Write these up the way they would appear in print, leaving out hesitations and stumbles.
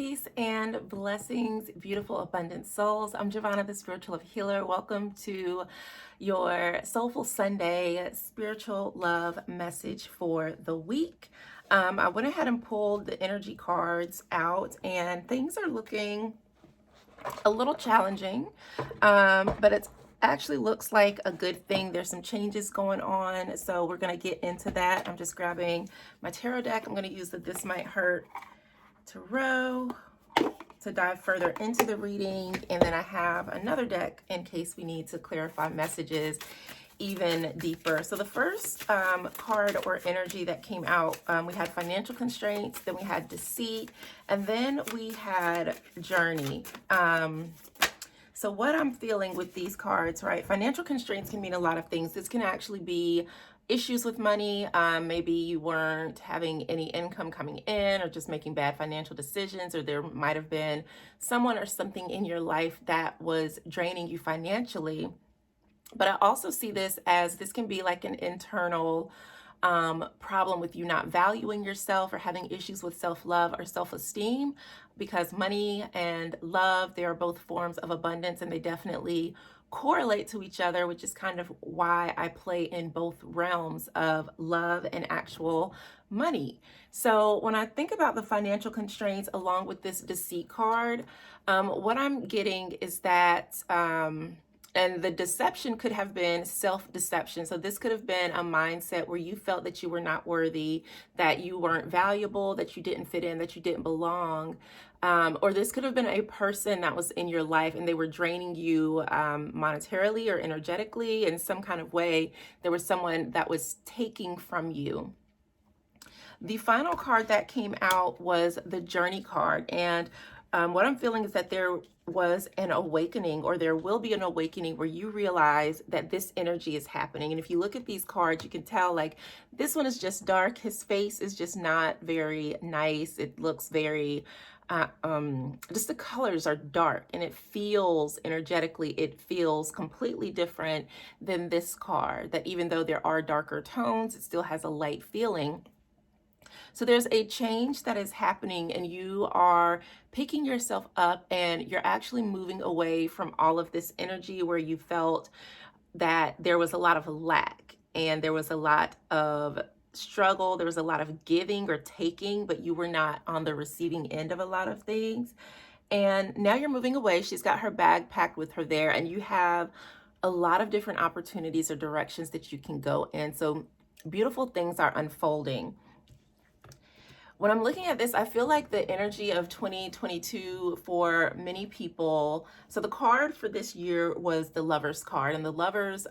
Peace and blessings, beautiful, abundant souls. I'm Jovhannah, the spiritual love healer. Welcome to your Soulful Sunday spiritual love message for the week. I went ahead and pulled the energy cards out, and things are looking a little challenging, but it actually looks like a good thing. There's some changes going on, so we're going to get into that. I'm just grabbing my tarot deck. I'm going to use the This Might Hurt Tarot to dive further into the reading, and then I have another deck in case we need to clarify messages even deeper. So the first card or energy that came out, we had financial constraints, then we had deceit, and then we had journey. So what I'm feeling with these cards, right? Financial constraints can mean a lot of things. This can actually be issues with money. Maybe you weren't having any income coming in or just making bad financial decisions, or there might have been someone or something in your life that was draining you financially. But I also see this as this can be like an internal problem with you not valuing yourself or having issues with self-love or self-esteem, because money and love, they are both forms of abundance and they definitely correlate to each other, which is kind of why I play in both realms of love and actual money. So when I think about the financial constraints along with this deceit card, what I'm getting is that and the deception could have been self-deception. So this could have been a mindset where you felt that you were not worthy, that you weren't valuable, that you didn't fit in, that you didn't belong. Or this could have been a person that was in your life and they were draining you monetarily or energetically in some kind of way. There was someone that was taking from you. The final card that came out was the Journey card. And what I'm feeling is that there was an awakening, or there will be an awakening where you realize that this energy is happening. And if you look at these cards, you can tell like this one is just dark. His face is just not very nice. It looks very, just the colors are dark, and it feels energetically, it feels completely different than this card, that even though there are darker tones, it still has a light feeling. So there's a change that is happening, and you are picking yourself up and you're actually moving away from all of this energy where you felt that there was a lot of lack and there was a lot of struggle, there was a lot of giving or taking, but you were not on the receiving end of a lot of things. And now you're moving away. She's got her bag packed with her there, and you have a lot of different opportunities or directions that you can go in. So beautiful things are unfolding. When I'm looking at this, I feel like the energy of 2022 for many people. So the card for this year was the Lovers card, and the Lovers,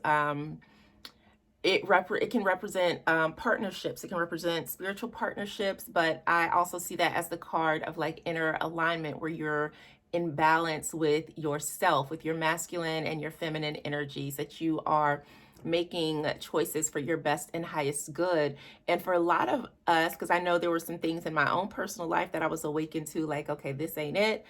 it can represent partnerships. It can represent spiritual partnerships, but I also see that as the card of like inner alignment, where you're in balance with yourself, with your masculine and your feminine energies, that you are making choices for your best and highest good. And for a lot of us, because I know there were some things in my own personal life that I was awakened to, like, okay, this ain't it.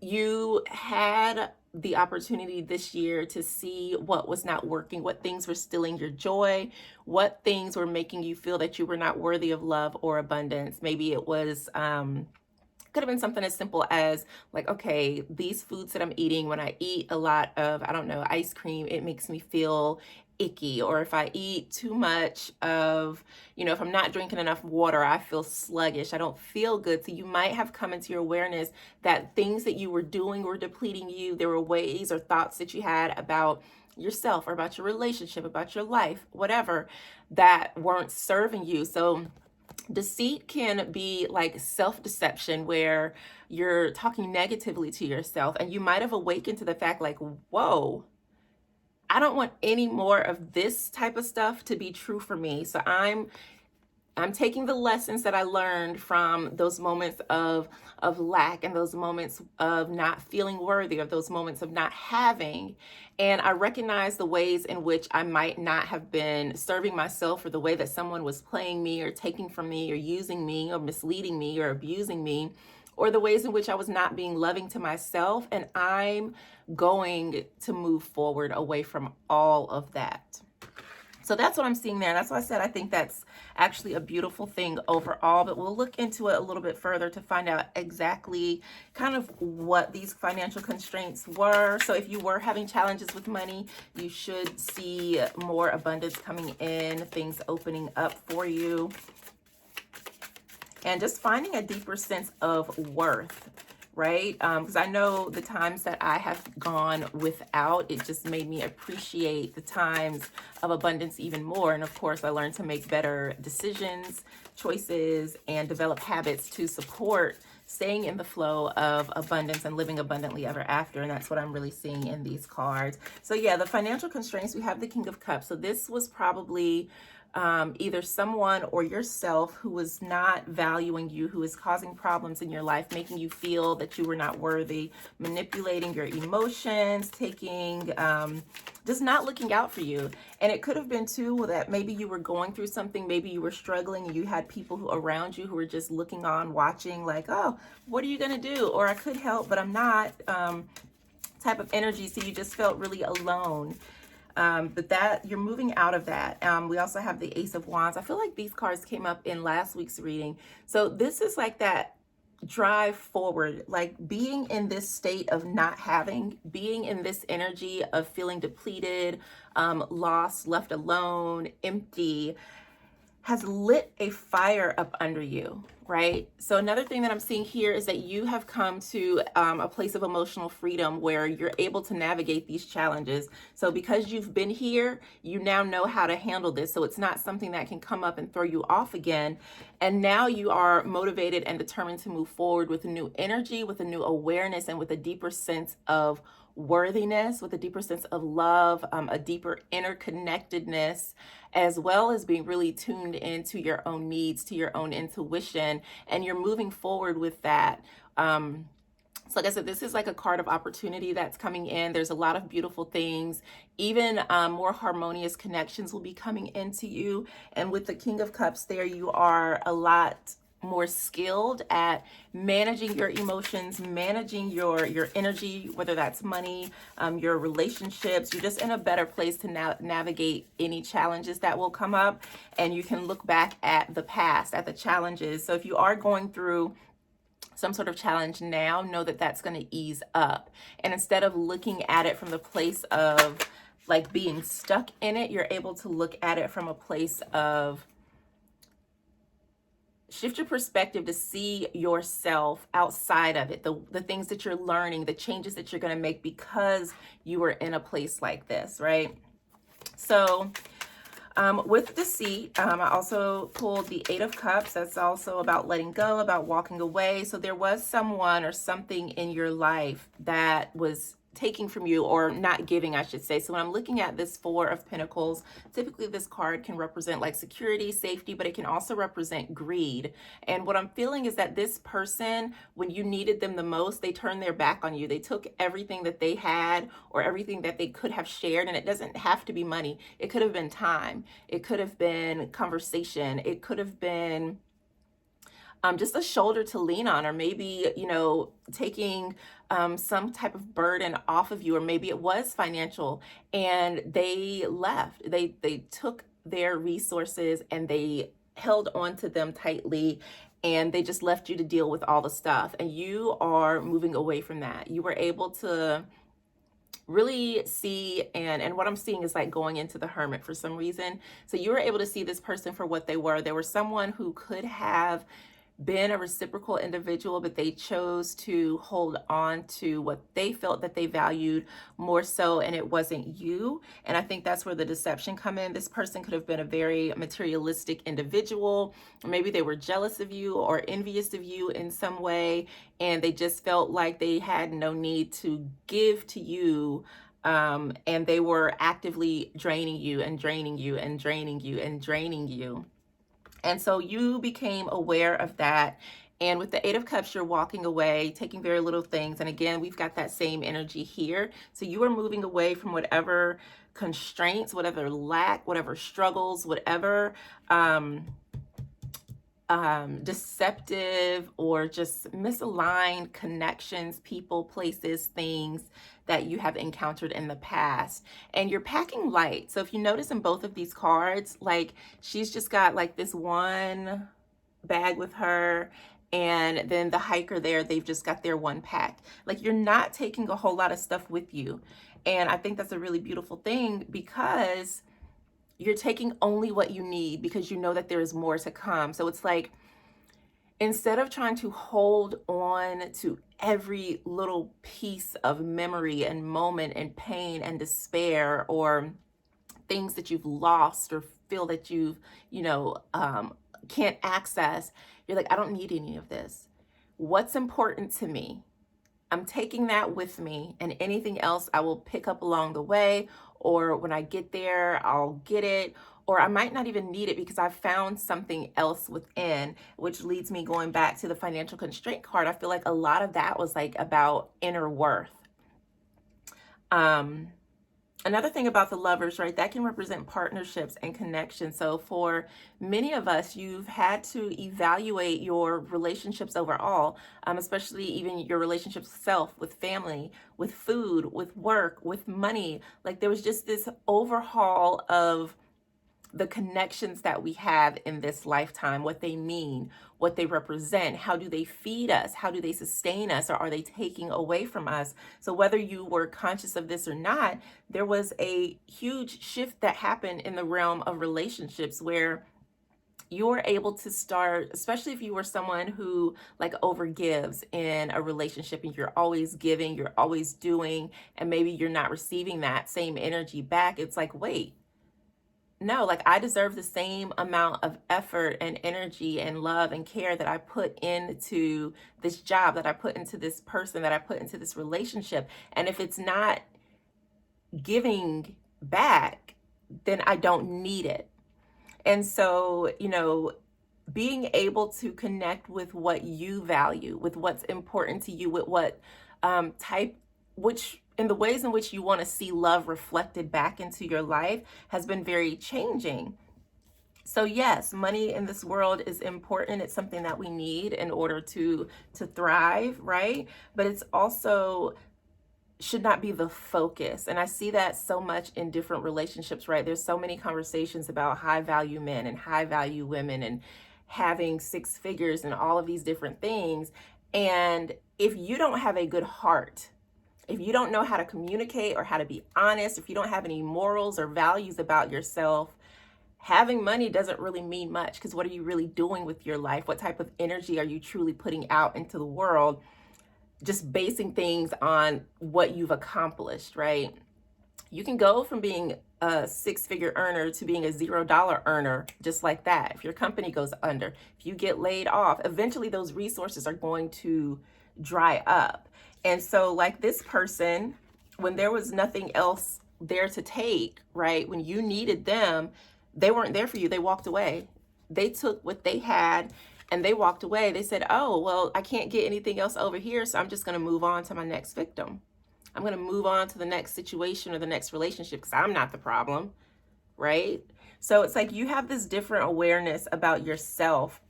You had the opportunity this year to see what was not working, what things were stealing your joy, what things were making you feel that you were not worthy of love or abundance. Maybe it was could have been something as simple as like, okay, these foods that I'm eating, when I eat a lot of, I don't know, ice cream, it makes me feel icky. Or if I eat too much of, if I'm not drinking enough water, I feel sluggish. I don't feel good. So you might have come into your awareness that things that you were doing were depleting you. There were ways or thoughts that you had about yourself or about your relationship, about your life, whatever, that weren't serving you. So deceit can be like self-deception, where you're talking negatively to yourself, and you might have awakened to the fact like, whoa, I don't want any more of this type of stuff to be true for me. So I'm taking the lessons that I learned from those moments of lack, and those moments of not feeling worthy, of those moments of not having. And I recognize the ways in which I might not have been serving myself, or the way that someone was playing me or taking from me or using me or misleading me or abusing me, or the ways in which I was not being loving to myself. And I'm going to move forward away from all of that. So that's what I'm seeing there. That's why I said I think that's actually a beautiful thing overall, but we'll look into it a little bit further to find out exactly kind of what these financial constraints were. So if you were having challenges with money, you should see more abundance coming in, things opening up for you, and just finding a deeper sense of worth, right? Because I know the times that I have gone without, it just made me appreciate the times of abundance even more. And of course, I learned to make better decisions, choices, and develop habits to support staying in the flow of abundance and living abundantly ever after. And that's what I'm really seeing in these cards. So yeah, the financial constraints, we have the King of Cups. So this was probably either someone or yourself who was not valuing you, who is causing problems in your life, making you feel that you were not worthy, manipulating your emotions, taking, just not looking out for you. And it could have been too that maybe you were going through something, maybe you were struggling, and you had people who around you who were just looking on, watching, like, oh, what are you going to do? Or I could help, but I'm not, type of energy. So you just felt really alone. But that you're moving out of that. We also have the Ace of Wands. I feel like these cards came up in last week's reading. So this is like that drive forward, like being in this state of not having, being in this energy of feeling depleted, lost, left alone, empty, has lit a fire up under you, right? So another thing that I'm seeing here is that you have come to a place of emotional freedom where you're able to navigate these challenges. So because you've been here, you now know how to handle this. So it's not something that can come up and throw you off again. And now you are motivated and determined to move forward with a new energy, with a new awareness, and with a deeper sense of worthiness, with a deeper sense of love, a deeper interconnectedness, as well as being really tuned into your own needs, to your own intuition, and you're moving forward with that. So like I said, this is like a card of opportunity that's coming in. There's a lot of beautiful things. Even more harmonious connections will be coming into you. And with the King of Cups there, you are a lot more skilled at managing your emotions, managing your energy, whether that's money, your relationships. You're just in a better place to navigate any challenges that will come up, and you can look back at the past, at the challenges. So if you are going through some sort of challenge now, know that that's going to ease up. And instead of looking at it from the place of like being stuck in it, you're able to look at it from a place of shift your perspective to see yourself outside of it, the things that you're learning, the changes that you're going to make because you are in a place like this, right? So with deceit, I also pulled the Eight of Cups. That's also about letting go, about walking away. So there was someone or something in your life that was taking from you, or not giving, I should say. So when I'm looking at this Four of Pentacles, typically this card can represent like security, safety, but it can also represent greed. And what I'm feeling is that this person, when you needed them the most, they turned their back on you. They took everything that they had or everything that they could have shared. And it doesn't have to be money. It could have been time. It could have been conversation. It could have been just a shoulder to lean on, or maybe, you know, taking some type of burden off of you, or maybe it was financial and they left. They took their resources and they held on to them tightly, and they just left you to deal with all the stuff. And you are moving away from that. You were able to really see, and what I'm seeing is like going into the Hermit for some reason. So you were able to see this person for what they were. They were someone who could have been a reciprocal individual, but they chose to hold on to what they felt that they valued more so, and it wasn't you. And I think that's where the deception come in. This person could have been a very materialistic individual. Maybe they were jealous of you or envious of you in some way, and they just felt like they had no need to give to you. And they were actively draining you and draining you and draining you and draining you. And so you became aware of that. And with the Eight of Cups, you're walking away, taking very little things. And again, we've got that same energy here. So you are moving away from whatever constraints, whatever lack, whatever struggles, whatever deceptive or just misaligned connections, people, places, things that you have encountered in the past. And you're packing light. So if you notice in both of these cards, like she's just got like this one bag with her, and then the hiker there, they've just got their one pack. Like you're not taking a whole lot of stuff with you. And I think that's a really beautiful thing, because you're taking only what you need, because you know that there is more to come. So it's like, instead of trying to hold on to every little piece of memory and moment and pain and despair, or things that you've lost or feel that you've, can't access, you're like, I don't need any of this. What's important to me? I'm taking that with me, and anything else I will pick up along the way, or when I get there, I'll get it, or I might not even need it because I've found something else within, which leads me going back to the financial constraint card. I feel like a lot of that was like about inner worth. Another thing about the lovers, right, that can represent partnerships and connections. So for many of us, you've had to evaluate your relationships overall, especially even your relationships with self, with family, with food, with work, with money. Like there was just this overhaul of the connections that we have in this lifetime, what they mean, what they represent, how do they feed us, how do they sustain us, or are they taking away from us? So whether you were conscious of this or not, there was a huge shift that happened in the realm of relationships, where you were able to start, especially if you were someone who like overgives in a relationship, and you're always giving, you're always doing, and maybe you're not receiving that same energy back. It's like, wait, no, like I deserve the same amount of effort and energy and love and care that I put into this job, that I put into this person, that I put into this relationship. And if it's not giving back, then I don't need it. And so, being able to connect with what you value, with what's important to you, with what in the ways in which you want to see love reflected back into your life, has been very changing. So yes, money in this world is important. It's something that we need in order to thrive, right? But it's also should not be the focus. And I see that so much in different relationships, right? There's so many conversations about high value men and high value women, and having six figures and all of these different things. And if you don't have a good heart, if you don't know how to communicate or how to be honest, if you don't have any morals or values about yourself, having money doesn't really mean much, because what are you really doing with your life? What type of energy are you truly putting out into the world? Just basing things on what you've accomplished, right? You can go from being a six-figure earner to being a $0 earner just like that. If your company goes under, if you get laid off, eventually those resources are going to dry up. And so like this person, when there was nothing else there to take, right? When you needed them, they weren't there for you. They walked away. They took what they had and they walked away. They said, oh, well, I can't get anything else over here, so I'm just going to move on to my next victim. I'm going to move on to the next situation or the next relationship, because I'm not the problem, right? So it's like you have this different awareness about yourself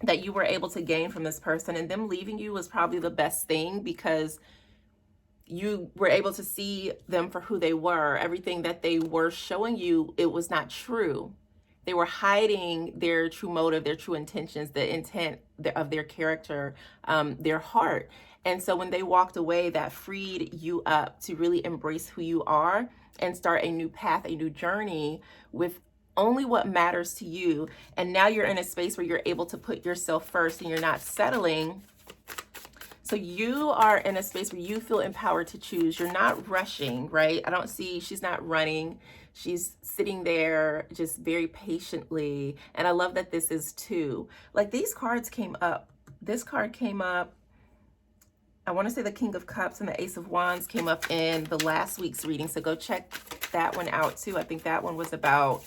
that you were able to gain from this person, and them leaving you was probably the best thing, because you were able to see them for who they were. Everything that they were showing you, it was not true. They were hiding their true motive, their true intentions, the intent of their character, their heart. And so when they walked away, that freed you up to really embrace who you are and start a new path, a new journey with only what matters to you. And now you're in a space where you're able to put yourself first, and you're not settling. So you are in a space where you feel empowered to choose. You're not rushing, right? I don't see, she's not running. She's sitting there just very patiently. And I love that this is two. Like these cards came up. This card came up. I want to say the King of Cups and the Ace of Wands came up in the last week's reading. So go check that one out too. I think that one was about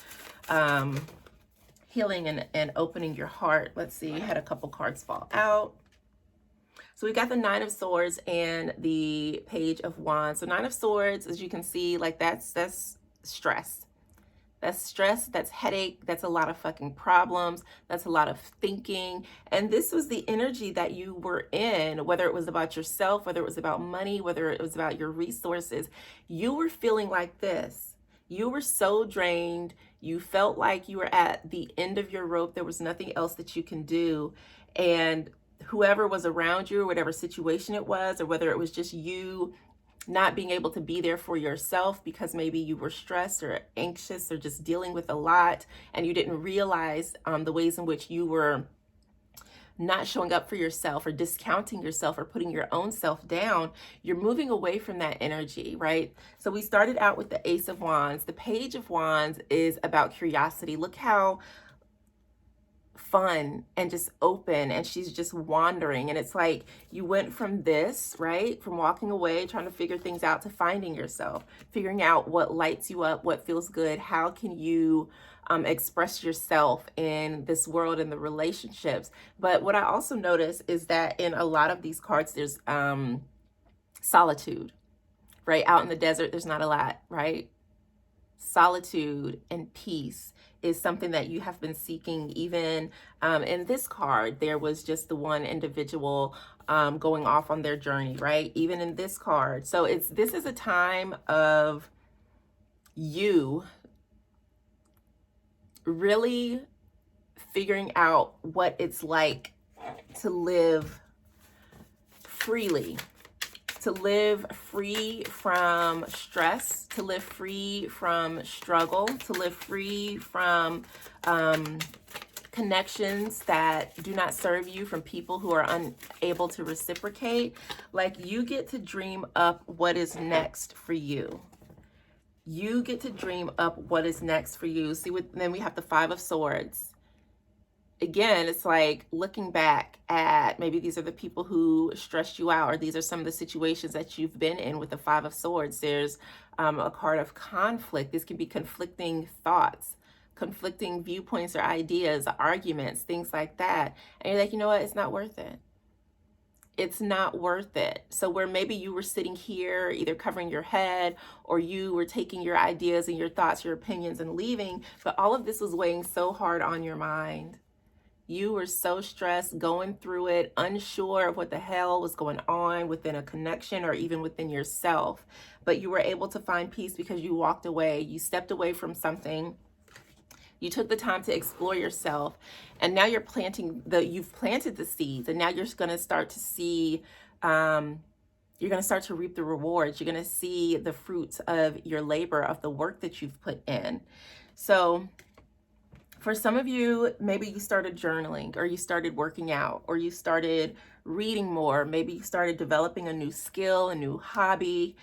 healing and opening your heart. Let's see, I had a couple cards fall out. So we got the Nine of Swords and the Page of Wands. So Nine of Swords, as you can see, like that's stress. That's stress, that's headache, that's a lot of fucking problems, that's a lot of thinking. And this was the energy that you were in, whether it was about yourself, whether it was about money, whether it was about your resources. You were feeling like this. You were so drained. You felt like you were at the end of your rope. There was nothing else that you can do. And whoever was around you, or whatever situation it was, or whether it was just you not being able to be there for yourself because maybe you were stressed or anxious or just dealing with a lot, and you didn't realize the ways in which you were not showing up for yourself or discounting yourself or putting your own self down, you're moving away from that energy, right? So we started out with the Ace of Wands. The Page of Wands is about curiosity. Look how fun and just open, and she's just wandering, and it's like you went from this, right, from walking away trying to figure things out, to finding yourself, figuring out what lights you up, what feels good, how can you express yourself in this world and the relationships. But what I also notice is that in a lot of these cards there's solitude, right? Out in the desert there's not a lot, right? Solitude and peace is something that you have been seeking. Even in this card, there was just the one individual going off on their journey, right? Even in this card. So this is a time of you really figuring out what it's like to live freely, to live free from stress, to live free from struggle, to live free from connections that do not serve you, from people who are unable to reciprocate. Like, you get to dream up what is next for you. You get to dream up what is next for you. See, then we have the Five of Swords. Again, it's like looking back at maybe these are the people who stressed you out, or these are some of the situations that you've been in with the Five of Swords. There's a card of conflict. This can be conflicting thoughts, conflicting viewpoints or ideas, arguments, things like that. And you're like, you know what? It's not worth it. It's not worth it. So where maybe you were sitting here either covering your head, or you were taking your ideas and your thoughts, your opinions, and leaving, but all of this was weighing so hard on your mind. You were so stressed, going through it, unsure of what the hell was going on within a connection or even within yourself. But you were able to find peace because you walked away. You stepped away from something. You took the time to explore yourself. And now you've planted the seeds. And now you're going to start to see, you're going to start to reap the rewards. You're going to see the fruits of your labor, of the work that you've put in. So for some of you, maybe you started journaling, or you started working out, or you started reading more. Maybe you started developing a new skill, a new hobby.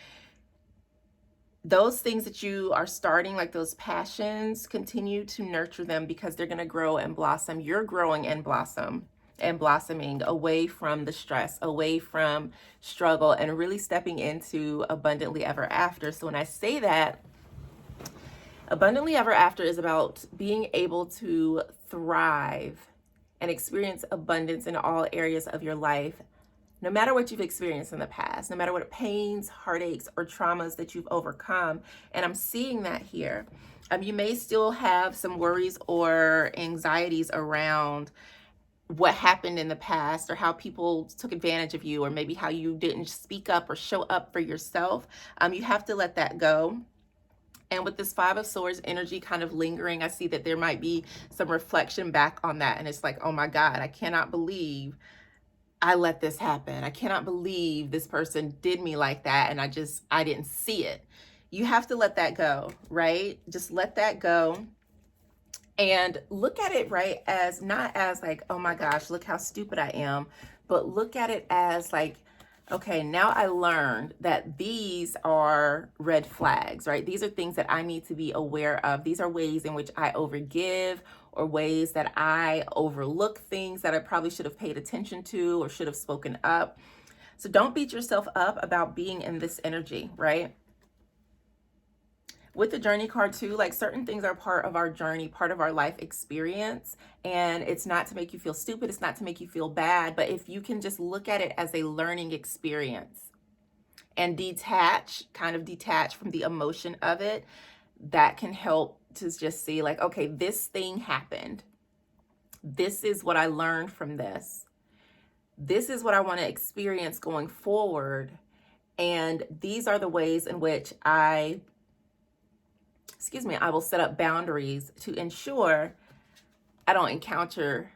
Those things that you are starting, like those passions, continue to nurture them, because they're going to grow and blossom. You're growing and blossoming away from the stress, away from struggle, and really stepping into abundantly ever after. So when I say that, abundantly ever after is about being able to thrive and experience abundance in all areas of your life, no matter what you've experienced in the past, no matter what pains, heartaches, or traumas that you've overcome. And I'm seeing that here. You may still have some worries or anxieties around what happened in the past, or how people took advantage of you, or maybe how you didn't speak up or show up for yourself. You have to let that go. And with this Five of Swords energy kind of lingering, I see that there might be some reflection back on that. And it's like, oh my God, I cannot believe I let this happen. I cannot believe this person did me like that, and I didn't see it. You have to let that go, right? Just let that go. And look at it, right, as not as like, oh my gosh, look how stupid I am, but look at it as like, okay, now I learned that these are red flags, right? These are things that I need to be aware of. These are ways in which I overgive, or ways that I overlook things that I probably should have paid attention to or should have spoken up. So don't beat yourself up about being in this energy, right? With the journey card too, like, certain things are part of our journey, part of our life experience. And it's not to make you feel stupid. It's not to make you feel bad. But if you can just look at it as a learning experience and kind of detach from the emotion of it, that can help to just see like, okay, this thing happened. This is what I learned from this. This is what I want to experience going forward. And these are the ways in which I will set up boundaries to ensure I don't encounter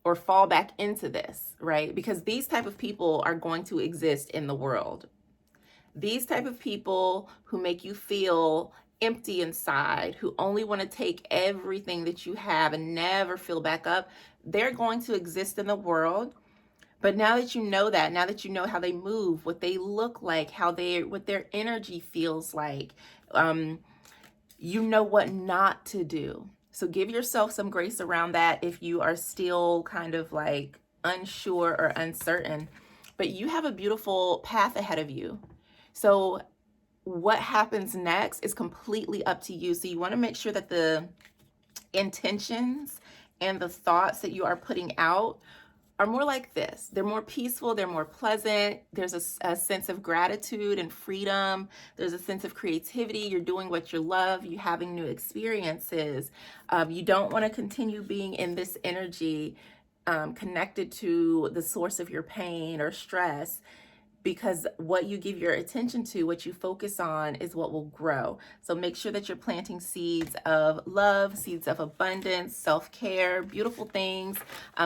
or fall back into this, right? Because these type of people are going to exist in the world. These type of people who make you feel empty inside, who only want to take everything that you have and never fill back up, they're going to exist in the world. But now that you know that, now that you know how they move, what they look like, what their energy feels like, you know what not to do. So give yourself some grace around that if you are still kind of like unsure or uncertain. But you have a beautiful path ahead of you. So what happens next is completely up to you. So you want to make sure that the intentions and the thoughts that you are putting out are more like this. They're more peaceful, they're more pleasant. There's a sense of gratitude and freedom. There's a sense of creativity. You're doing what you love. You're having new experiences. You don't want to continue being in this energy connected to the source of your pain or stress, because what you give your attention to, what you focus on, is what will grow. So make sure that you're planting seeds of love, seeds of abundance, self-care, beautiful things,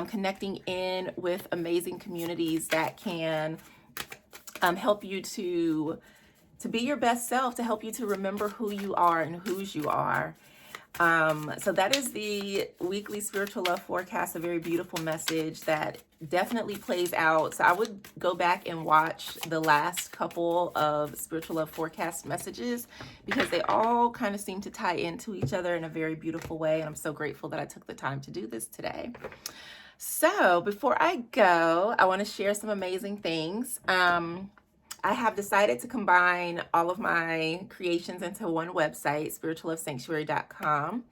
connecting in with amazing communities that can help you to be your best self, to help you to remember who you are and whose you are. So that is the weekly spiritual love forecast, a very beautiful message that definitely plays out. So I would go back and watch the last couple of spiritual love forecast messages, because they all kind of seem to tie into each other in a very beautiful way. And I'm so grateful that I took the time to do this today. So before I go, I want to share some amazing things. I have decided to combine all of my creations into one website, spirituallovesanctuary.com,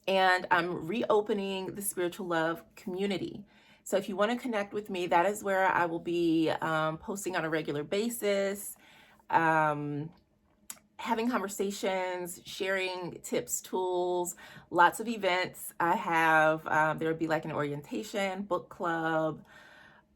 and I'm reopening the Spiritual Love community. So if you want to connect with me, that is where I will be posting on a regular basis, having conversations, sharing tips, tools, lots of events. I have, there will be like an orientation, book club,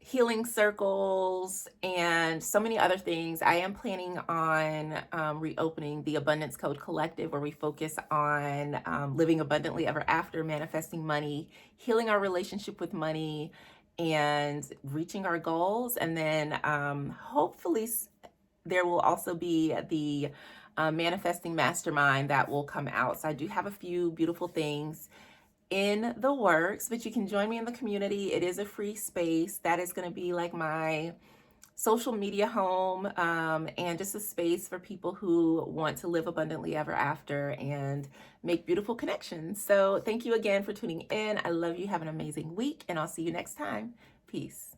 healing circles, and so many other things. I am planning on reopening the Abundance Code Collective, where we focus on living abundantly ever after, manifesting money, healing our relationship with money, and reaching our goals. And then hopefully there will also be the manifesting mastermind that will come out. So I do have a few beautiful things in the works, but you can join me in the community. It is a free space. That is going to be like my social media home, and just a space for people who want to live abundantly ever after and make beautiful connections. So thank you again for tuning in. I love you. Have an amazing week, and I'll see you next time. Peace.